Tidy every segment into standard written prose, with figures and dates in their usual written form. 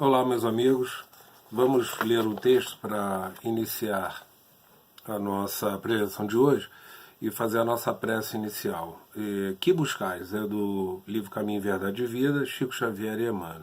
Olá, meus amigos. Vamos ler um texto para iniciar a nossa preleção de hoje e fazer a nossa prece inicial. Que buscais? É do livro Caminho, Verdade e Vida, Chico Xavier e Emmanuel.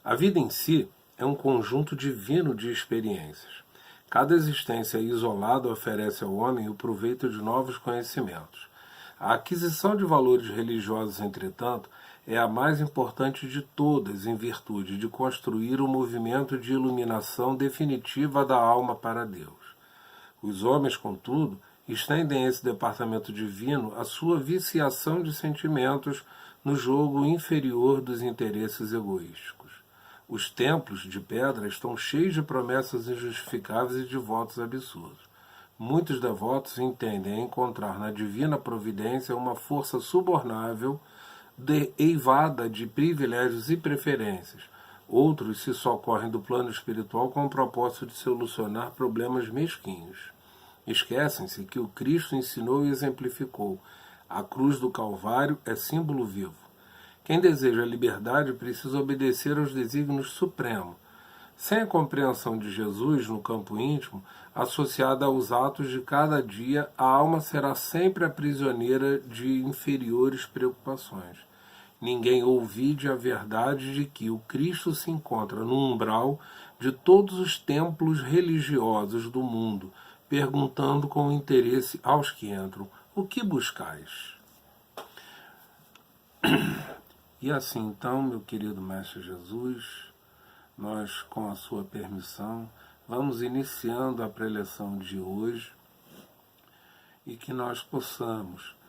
A vida em si é um conjunto divino de experiências. Cada existência isolada oferece ao homem o proveito de novos conhecimentos. A aquisição de valores religiosos, entretanto, é a mais importante de todas em virtude de construir o movimento de iluminação definitiva da alma para Deus. Os homens, contudo, estendem a esse departamento divino a sua viciação de sentimentos no jogo inferior dos interesses egoísticos. Os templos de pedra estão cheios de promessas injustificáveis e de votos absurdos. Muitos devotos entendem encontrar na divina providência uma força subornável, eivada de privilégios e preferências. Outros se socorrem do plano espiritual com o propósito de solucionar problemas mesquinhos. Esquecem-se que o Cristo ensinou e exemplificou. A cruz do Calvário é símbolo vivo. Quem deseja a liberdade precisa obedecer aos desígnios supremos. Sem a compreensão de Jesus no campo íntimo, associada aos atos de cada dia, a alma será sempre a prisioneira de inferiores preocupações. Ninguém ouvide a verdade de que o Cristo se encontra no umbral de todos os templos religiosos do mundo, perguntando com interesse aos que entram: o que buscais? E assim então, meu querido Mestre Jesus, nós, com a sua permissão, vamos iniciando a preleção de hoje e que nós possamos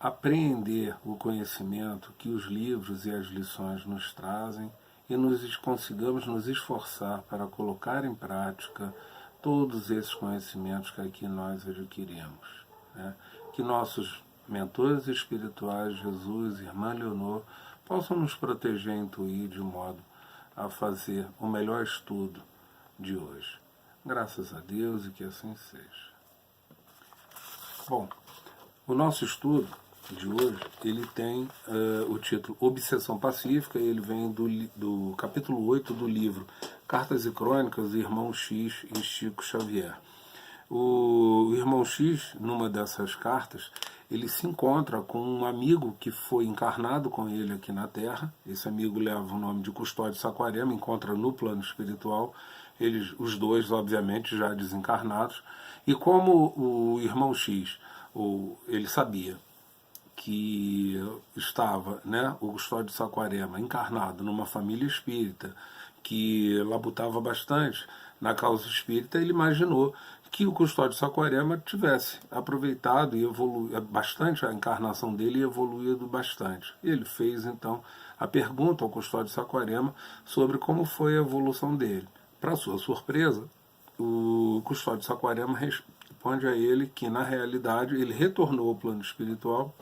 apreender o conhecimento que os livros e as lições nos trazem e consigamos nos esforçar para colocar em prática todos esses conhecimentos que aqui nós adquirimos. Né? Que nossos mentores espirituais, Jesus e Irmã Leonor, possam nos proteger e intuir de modo a fazer o melhor estudo de hoje. Graças a Deus e que assim seja. Bom, o nosso estudo de hoje, ele tem o título Obsessão Pacífica, e ele vem do capítulo 8 do livro Cartas e Crônicas do Irmão X e Chico Xavier. O Irmão X, numa dessas cartas, ele se encontra com um amigo que foi encarnado com ele aqui na Terra. Esse amigo leva o nome de Custódio Saquarema, encontra no plano espiritual, os dois, obviamente, já desencarnados. E como o Irmão X, ele sabia que estava, o Custódio Saquarema encarnado numa família espírita que labutava bastante na causa espírita, ele imaginou que o Custódio Saquarema tivesse aproveitado e evoluído bastante a encarnação dele e evoluído bastante. Ele fez, então, a pergunta ao Custódio Saquarema sobre como foi a evolução dele. Para sua surpresa, o Custódio Saquarema responde a ele que, na realidade, ele retornou ao plano espiritual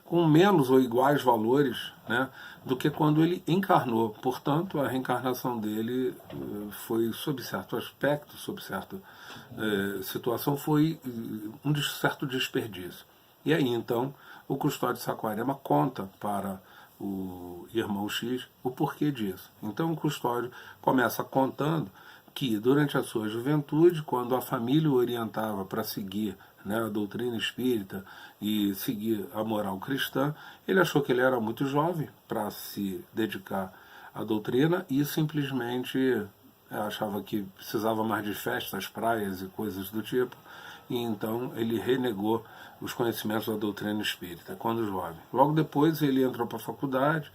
com menos ou iguais valores, do que quando ele encarnou. Portanto, a reencarnação dele foi, sob certo aspecto, sob certa situação, foi um certo desperdício. E aí, então, o Custódio Saquarema conta para o Irmão X o porquê disso. Então, o Custódio começa contando que, durante a sua juventude, quando a família o orientava para seguir a doutrina espírita e seguir a moral cristã, ele achou que ele era muito jovem para se dedicar à doutrina e simplesmente achava que precisava mais de festas, praias e coisas do tipo, e então ele renegou os conhecimentos da doutrina espírita quando jovem. Logo depois ele entrou para a faculdade,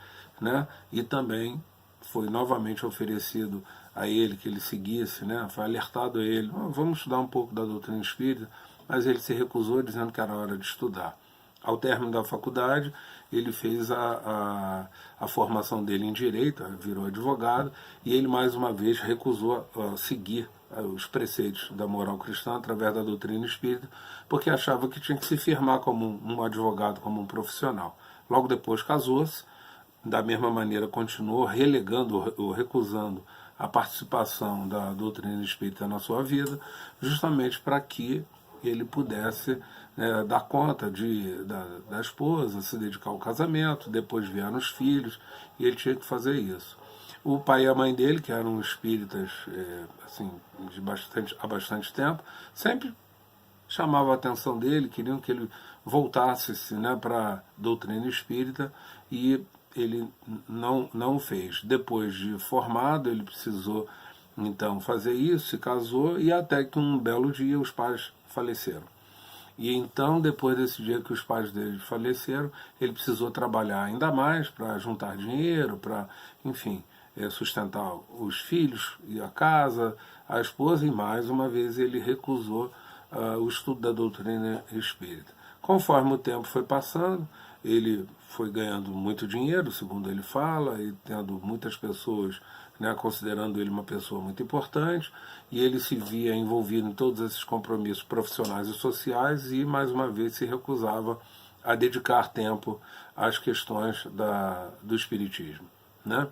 e também foi novamente oferecido a ele que ele seguisse, foi alertado a ele: vamos estudar um pouco da doutrina espírita, mas ele se recusou, dizendo que era hora de estudar. Ao término da faculdade, ele fez a formação dele em Direito, virou advogado, e ele mais uma vez recusou seguir os preceitos da moral cristã através da doutrina espírita, porque achava que tinha que se firmar como um advogado, como um profissional. Logo depois casou-se, da mesma maneira continuou relegando ou recusando a participação da doutrina espírita na sua vida, justamente para que ele pudesse dar conta da esposa, se dedicar ao casamento, depois vieram os filhos, e ele tinha que fazer isso. O pai e a mãe dele, que eram espíritas assim, há bastante tempo, sempre chamavam a atenção dele, queriam que ele voltasse, né, para a doutrina espírita, e ele não o fez. Depois de formado, ele precisou então fazer isso, se casou, e até que um belo dia os pais faleceram. E então, depois desse dia que os pais dele faleceram, ele precisou trabalhar ainda mais para juntar dinheiro, para, enfim, sustentar os filhos e a casa, a esposa, e mais uma vez ele recusou o estudo da doutrina espírita. Conforme o tempo foi passando, ele foi ganhando muito dinheiro, segundo ele fala, e tendo muitas pessoas, né, considerando ele uma pessoa muito importante, e ele se via envolvido em todos esses compromissos profissionais e sociais e, mais uma vez, se recusava a dedicar tempo às questões do espiritismo, né?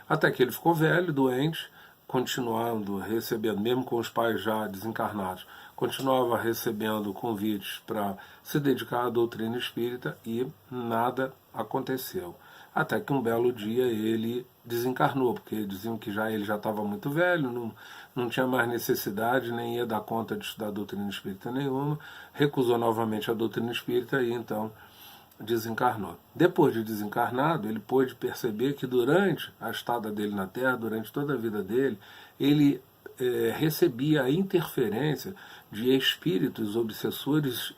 Até que ele ficou velho, doente, continuando recebendo, mesmo com os pais já desencarnados, continuava recebendo convites para se dedicar à doutrina espírita e nada aconteceu. Até que um belo dia ele desencarnou, porque diziam que ele já estava muito velho, não tinha mais necessidade, nem ia dar conta de estudar doutrina espírita nenhuma, recusou novamente a doutrina espírita e então desencarnou. Depois de desencarnado, ele pôde perceber que durante a estada dele na Terra, durante toda a vida dele, ele recebia a interferência de espíritos obsessores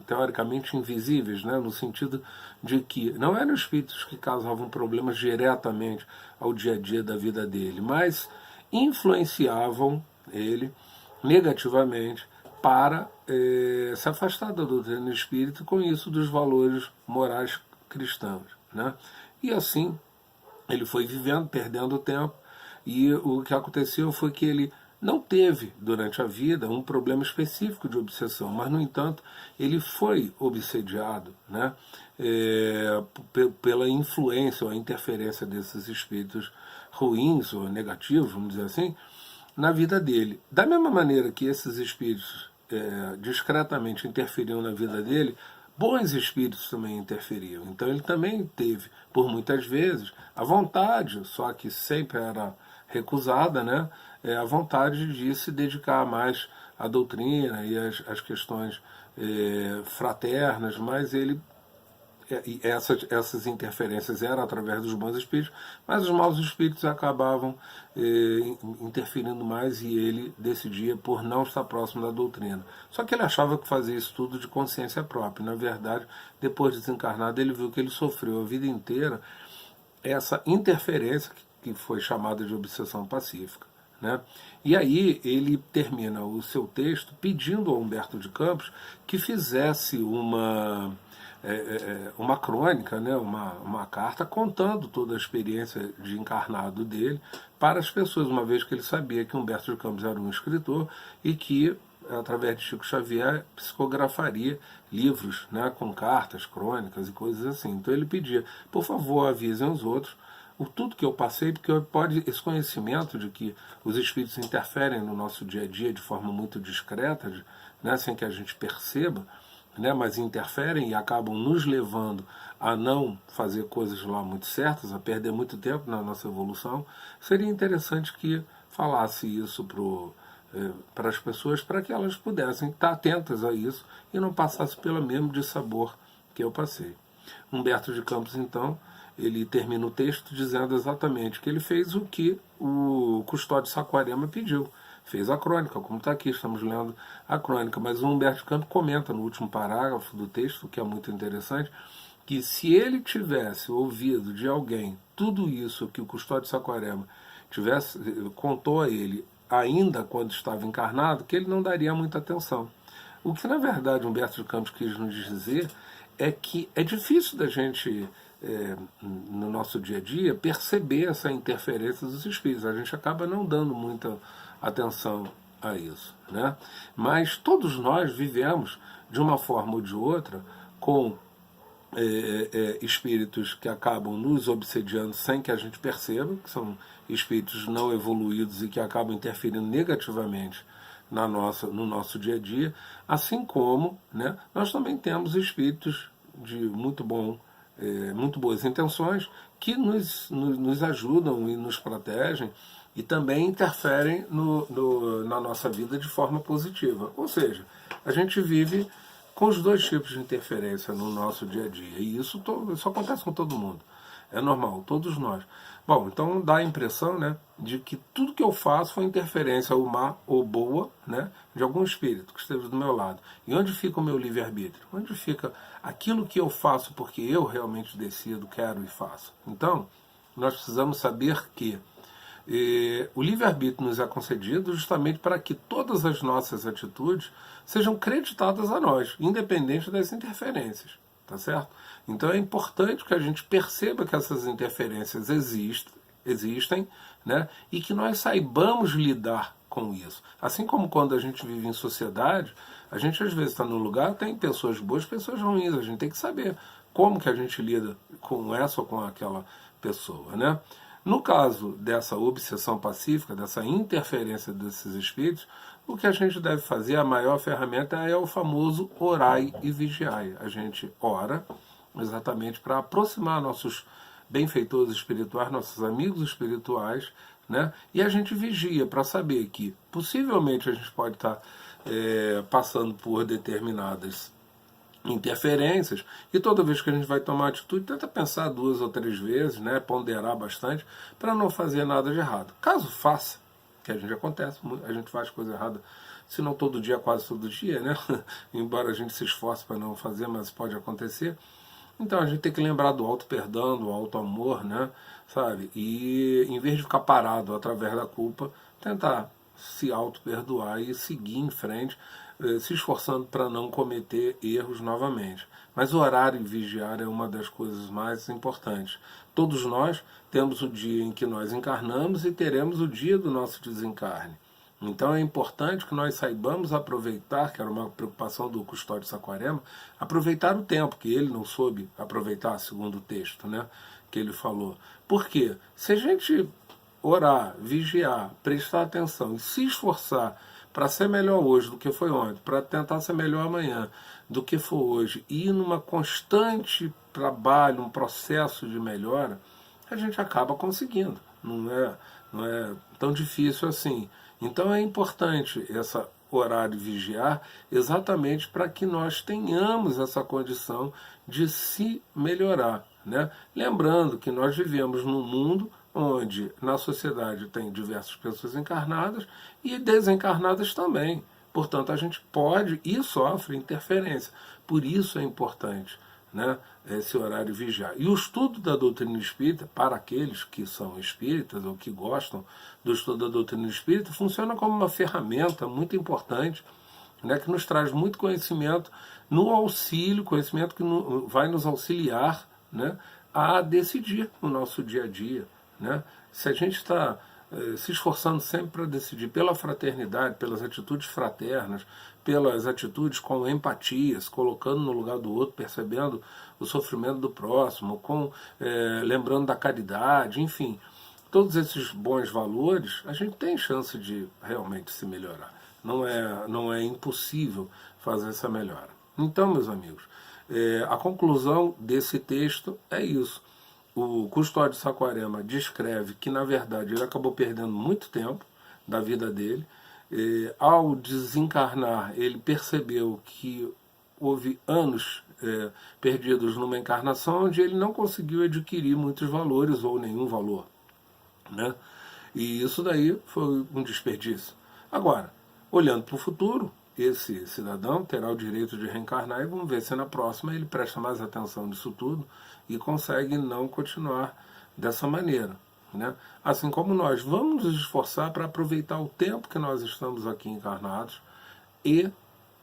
teoricamente invisíveis, né, no sentido de que não eram espíritos que causavam problemas diretamente ao dia a dia da vida dele, mas influenciavam ele negativamente para se afastar da doutrina espírita e, com isso, dos valores morais cristãos, né? E assim ele foi vivendo, perdendo tempo, e o que aconteceu foi que ele não teve, durante a vida, um problema específico de obsessão, mas, no entanto, ele foi obsediado, né, pela influência ou a interferência desses espíritos ruins ou negativos, vamos dizer assim, na vida dele. Da mesma maneira que esses espíritos discretamente interferiam na vida dele, bons espíritos também interferiam. Então ele também teve, por muitas vezes, a vontade, só que sempre era recusada, né, a vontade de se dedicar mais à doutrina e às questões fraternas, mas ele essas interferências eram através dos bons espíritos, mas os maus espíritos acabavam interferindo mais e ele decidia por não estar próximo da doutrina. Só que ele achava que fazia isso tudo de consciência própria. Na verdade, depois de desencarnado, ele viu que ele sofreu a vida inteira essa interferência que foi chamada de obsessão pacífica, né? E aí ele termina o seu texto pedindo a Humberto de Campos que fizesse uma crônica, né, uma carta contando toda a experiência de encarnado dele para as pessoas, uma vez que ele sabia que Humberto de Campos era um escritor e que, através de Chico Xavier, psicografaria livros, né, com cartas, crônicas e coisas assim. Então ele pedia, por favor, avisem os outros tudo que eu passei, porque esse conhecimento de que os espíritos interferem no nosso dia a dia de forma muito discreta, né, sem que a gente perceba, né, mas interferem e acabam nos levando a não fazer coisas lá muito certas, a perder muito tempo na nossa evolução. Seria interessante que falasse isso para as pessoas, para que elas pudessem estar atentas a isso e não passassem pelo mesmo dissabor que eu passei. Humberto de Campos, então, ele termina o texto dizendo exatamente que ele fez o que o Custódio Saquarema pediu. Fez a crônica, como está aqui, estamos lendo a crônica. Mas o Humberto de Campos comenta no último parágrafo do texto, que é muito interessante, que se ele tivesse ouvido de alguém tudo isso que o Custódio Saquarema contou a ele ainda quando estava encarnado, que ele não daria muita atenção. O que, na verdade, Humberto de Campos quis nos dizer é que é difícil da gente, no nosso dia a dia, perceber essa interferência dos espíritos. A gente acaba não dando muita atenção a isso, né? Mas todos nós vivemos, de uma forma ou de outra, com espíritos que acabam nos obsediando sem que a gente perceba, que são espíritos não evoluídos e que acabam interferindo negativamente no nosso dia a dia, assim como, né, nós também temos espíritos de muito boas intenções que nos ajudam e nos protegem e também interferem na nossa vida de forma positiva. Ou seja, a gente vive com os dois tipos de interferência no nosso dia a dia. E isso acontece com todo mundo. É normal, todos nós. Bom, então dá a impressão, né, de que tudo que eu faço foi interferência, ou má ou boa, né, de algum espírito que esteve do meu lado. E onde fica o meu livre-arbítrio? Onde fica aquilo que eu faço porque eu realmente decido, quero e faço? Então, nós precisamos saber que o livre-arbítrio nos é concedido justamente para que todas as nossas atitudes sejam creditadas a nós, independente das interferências, tá certo? Então é importante que a gente perceba que essas interferências existem, né? E que nós saibamos lidar com isso. Assim como quando a gente vive em sociedade, a gente às vezes está num lugar, tem pessoas boas, pessoas ruins, a gente tem que saber como que a gente lida com essa ou com aquela pessoa, né? No caso dessa obsessão pacífica, dessa interferência desses espíritos, o que a gente deve fazer, a maior ferramenta é o famoso orai e vigiai. A gente ora exatamente para aproximar nossos benfeitores espirituais, nossos amigos espirituais, né? E a gente vigia para saber que possivelmente a gente pode estar passando por determinadas interferências, e toda vez que a gente vai tomar atitude, tenta pensar 2 ou 3 vezes, né, ponderar bastante, para não fazer nada de errado. Caso faça, que a gente acontece, a gente faz coisa errada, se não todo dia, quase todo dia, né? Embora a gente se esforce para não fazer, mas pode acontecer. Então a gente tem que lembrar do auto perdão, do auto amor, né, sabe? E em vez de ficar parado através da culpa, tentar se auto perdoar e seguir em frente, se esforçando para não cometer erros novamente. Mas orar e vigiar é uma das coisas mais importantes. Todos nós temos o dia em que nós encarnamos e teremos o dia do nosso desencarne. Então é importante que nós saibamos aproveitar, que era uma preocupação do Custódio Saquarema, aproveitar o tempo, que ele não soube aproveitar, segundo o texto, né, que ele falou. Por quê? Se a gente orar, vigiar, prestar atenção e se esforçar para ser melhor hoje do que foi ontem, para tentar ser melhor amanhã do que foi hoje, e ir numa constante trabalho, um processo de melhora, a gente acaba conseguindo. Não é tão difícil assim. Então é importante essa orar e vigiar exatamente para que nós tenhamos essa condição de se melhorar, né? Lembrando que nós vivemos num mundo onde na sociedade tem diversas pessoas encarnadas e desencarnadas também. Portanto, a gente pode e sofre interferência. Por isso é importante, né, esse horário vigiar. E o estudo da doutrina espírita, para aqueles que são espíritas ou que gostam do estudo da doutrina espírita, funciona como uma ferramenta muito importante, né, que nos traz muito conhecimento no auxílio, conhecimento que vai nos auxiliar, né, a decidir o nosso dia a dia. Né? Se a gente está se esforçando sempre para decidir pela fraternidade, pelas atitudes fraternas, pelas atitudes com empatia, se colocando no lugar do outro, percebendo o sofrimento do próximo, lembrando da caridade, enfim, todos esses bons valores, a gente tem chance de realmente se melhorar. Não é impossível fazer essa melhora. Então, meus amigos, a conclusão desse texto é isso. O Custódio Saquarema descreve que, na verdade, ele acabou perdendo muito tempo da vida dele. Ao desencarnar, ele percebeu que houve anos perdidos numa encarnação onde ele não conseguiu adquirir muitos valores ou nenhum valor, né? E isso daí foi um desperdício. Agora, olhando para o futuro, esse cidadão terá o direito de reencarnar e vamos ver se na próxima ele presta mais atenção nisso tudo e consegue não continuar dessa maneira, né? Assim como nós vamos nos esforçar para aproveitar o tempo que nós estamos aqui encarnados e,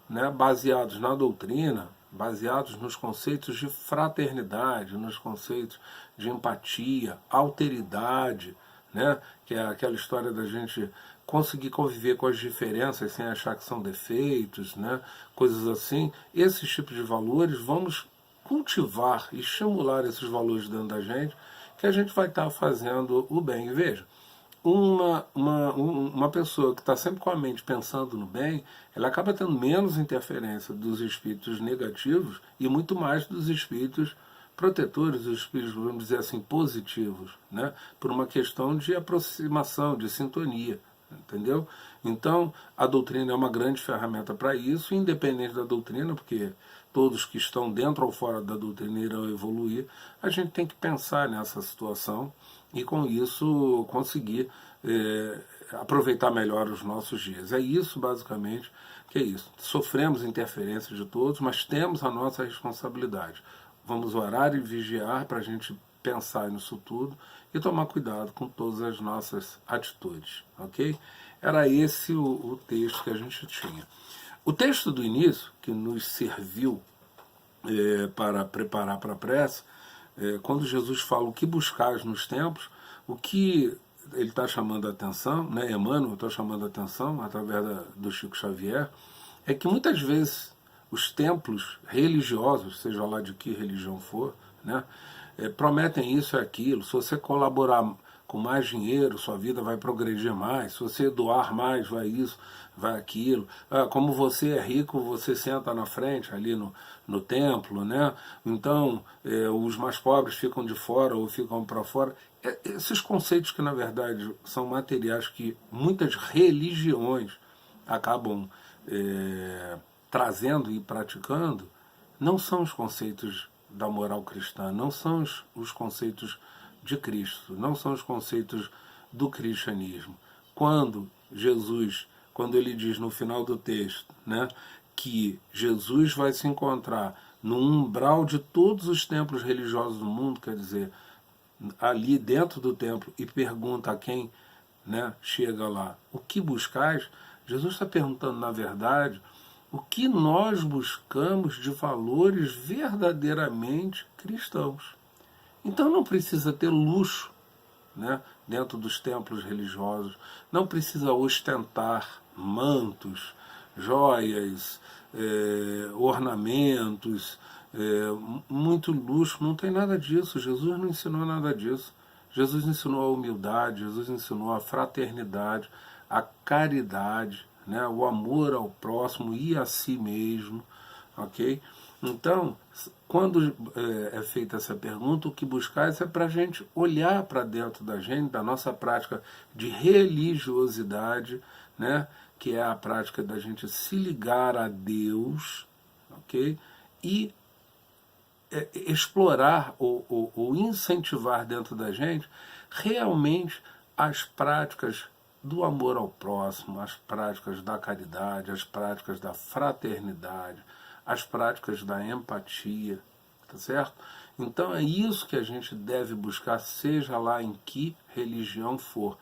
né, baseados na doutrina, baseados nos conceitos de fraternidade, nos conceitos de empatia, alteridade, né, que é aquela história da gente conseguir conviver com as diferenças sem achar que são defeitos, né, coisas assim. Esses tipos de valores, vamos cultivar e estimular esses valores dentro da gente, que a gente vai estar fazendo o bem. E veja, uma pessoa que está sempre com a mente pensando no bem, ela acaba tendo menos interferência dos espíritos negativos e muito mais dos espíritos protetores, os espíritos, vamos dizer assim, positivos, né? Por uma questão de aproximação, de sintonia, entendeu? Então, a doutrina é uma grande ferramenta para isso, independente da doutrina, porque todos que estão dentro ou fora da doutrina irão evoluir, a gente tem que pensar nessa situação e, com isso, conseguir aproveitar melhor os nossos dias. É isso, basicamente, que é isso. Sofremos interferências de todos, mas temos a nossa responsabilidade. Vamos orar e vigiar para a gente pensar nisso tudo e tomar cuidado com todas as nossas atitudes, ok? Era esse o texto que a gente tinha. O texto do início, que nos serviu para preparar para a prece, quando Jesus fala o que buscais nos templos, o que ele está chamando a atenção, né, Emmanuel está chamando a atenção através do Chico Xavier, é que muitas vezes os templos religiosos, seja lá de que religião for, né, prometem isso e aquilo. Se você colaborar com mais dinheiro, sua vida vai progredir mais. Se você doar mais, vai isso, vai aquilo. Como você é rico, você senta na frente ali no templo, né? Então, os mais pobres ficam de fora ou ficam para fora. Esses conceitos que, na verdade, são materiais que muitas religiões acabam trazendo e praticando, não são os conceitos da moral cristã, não são os conceitos de Cristo, não são os conceitos do cristianismo. Quando ele diz no final do texto, né, que Jesus vai se encontrar no umbral de todos os templos religiosos do mundo, quer dizer, ali dentro do templo, e pergunta a quem, né, chega lá, o que buscais? Jesus está perguntando, na verdade, o que nós buscamos de valores verdadeiramente cristãos. Então não precisa ter luxo, né, dentro dos templos religiosos, não precisa ostentar mantos, joias, ornamentos, muito luxo, não tem nada disso. Jesus não ensinou nada disso. Jesus ensinou a humildade, Jesus ensinou a fraternidade, a caridade, né, o amor ao próximo e a si mesmo, ok? Então, quando é feita essa pergunta, o que buscar é para a gente olhar para dentro da gente, da nossa prática de religiosidade, né, que é a prática da gente se ligar a Deus, ok? E explorar ou incentivar dentro da gente realmente as práticas do amor ao próximo, as práticas da caridade, as práticas da fraternidade, as práticas da empatia, tá certo? Então é isso que a gente deve buscar, seja lá em que religião for.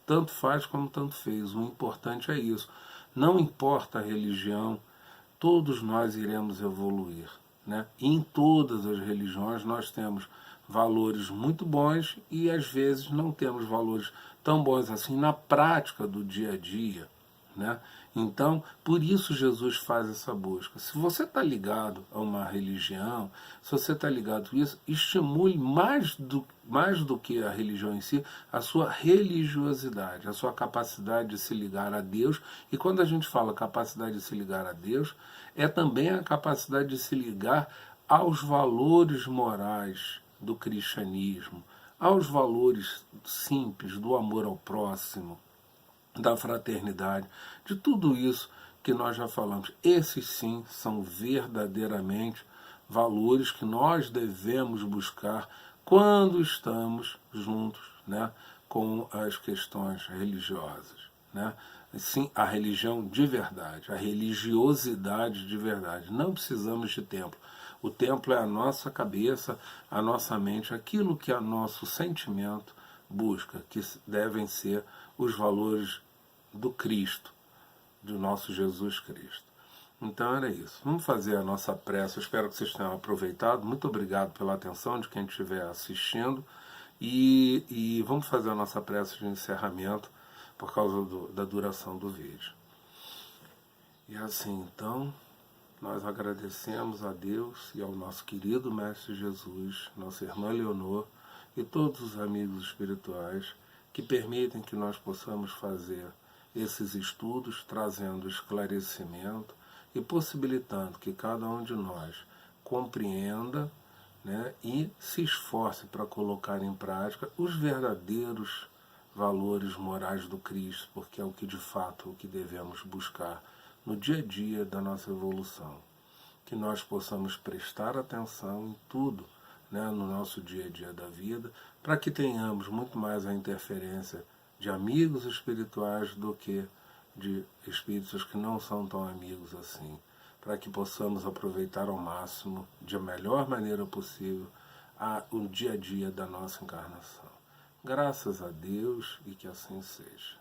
Tanto faz como tanto fez, o importante é isso. Não importa a religião, todos nós iremos evoluir, né? E em todas as religiões nós temos valores muito bons e às vezes não temos valores tão bons assim na prática do dia a dia, né? Então, por isso Jesus faz essa busca. Se você está ligado a uma religião, se você está ligado a isso, estimule mais do que a religião em si, a sua religiosidade, a sua capacidade de se ligar a Deus. E quando a gente fala capacidade de se ligar a Deus, é também a capacidade de se ligar aos valores morais do cristianismo, aos valores simples do amor ao próximo, da fraternidade, de tudo isso que nós já falamos. Esses sim são verdadeiramente valores que nós devemos buscar quando estamos juntos, né, com as questões religiosas, né? Sim, a religião de verdade, a religiosidade de verdade. Não precisamos de templo. O templo é a nossa cabeça, a nossa mente, aquilo que é nosso sentimento busca, que devem ser os valores do Cristo, do nosso Jesus Cristo. Então era isso. Vamos fazer a nossa prece. Eu espero que vocês tenham aproveitado. Muito obrigado pela atenção de quem estiver assistindo. E vamos fazer a nossa prece de encerramento por causa da duração do vídeo. E assim, então, nós agradecemos a Deus e ao nosso querido Mestre Jesus, nossa irmã Leonor e todos os amigos espirituais que permitem que nós possamos fazer esses estudos, trazendo esclarecimento e possibilitando que cada um de nós compreenda, né, e se esforce para colocar em prática os verdadeiros valores morais do Cristo, porque é o que de fato o que devemos buscar no dia a dia da nossa evolução. Que nós possamos prestar atenção em tudo, né, no nosso dia a dia da vida, para que tenhamos muito mais a interferência de amigos espirituais do que de espíritos que não são tão amigos assim, para que possamos aproveitar ao máximo, de melhor maneira possível, o dia a dia da nossa encarnação. Graças a Deus e que assim seja.